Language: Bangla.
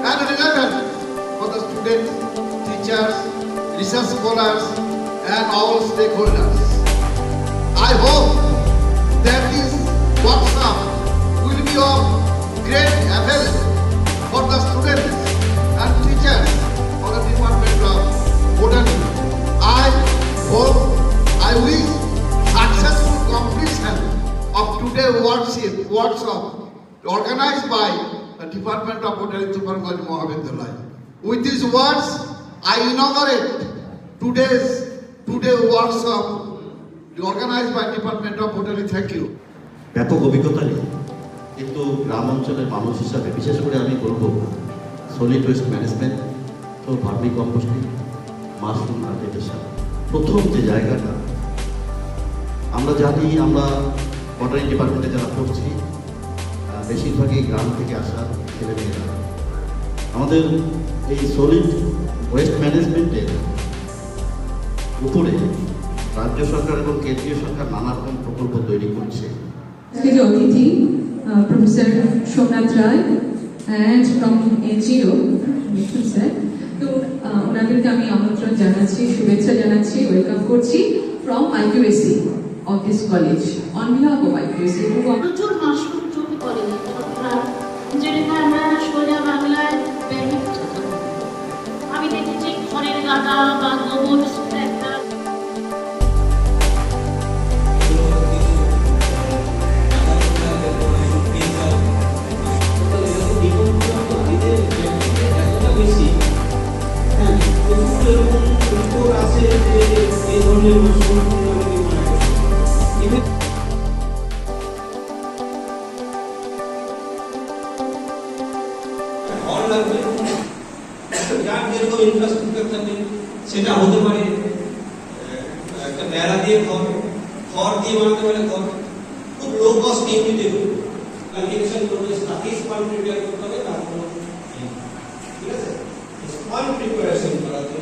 and relevant for the students, teachers, research scholars, and all stakeholders. I hope that this workshop will be of great avail for the students and teachers of the Department of Botany. I hope, I wish successful completion of today's workshop organized by the Department of Botany Supervisor Mahavidyalaya. With these words, I inaugurate today's workshop organized by Department of Botany. Thank you. ব্যাপক অভিজ্ঞতা নেই, কিন্তু গ্রাম অঞ্চলের মানুষ হিসাবে বিশেষ করে আমি বলবো সলিড ওয়েস্ট ম্যানেজমেন্ট, তো ভার্মি কম্পোস্টিং, মাশরুম কাল্টিভেশন, প্রথম যে জায়গাটা আমরা জানি, আমরা বটানি ডিপার্টমেন্টে যারা পড়ছি বেশিরভাগই গ্রাম থেকে আসা ছেলেমেয়েরা। আমাদের এই সলিড ওয়েস্ট ম্যানেজমেন্টের উপরে রাজ্য সরকার এবং কেন্দ্রীয় সরকার নানা রকম প্রকল্প তৈরি করছে। অতিথি professor Somnath Roy and from NGO Mithun sir, তো ওনাদেরকে আমি আমন্ত্রণ জানাচ্ছি, শুভেচ্ছা জানাচ্ছি, ওয়েলকাম করছি from IQAC of this college on behalf of IQAC. প্রচুর মাশরুম চুরি করে যেটা আমরা সোজা বাংলায় ব্যবহৃত। আমি দেখেছি ঘরের গাদা বা গোবর একটা সেটা হতে পারে একটা বেড়া দিয়ে ঘর, খড় দিয়ে বানাতে পারে ঘর, খুব লো কস্ট ইউনিটে কালটিভেশন করতে তাকে স্পন প্রিপেয়ার করতে হবে, তারপর ঠিক আছে স্পন প্রিপারেশন করার জন্য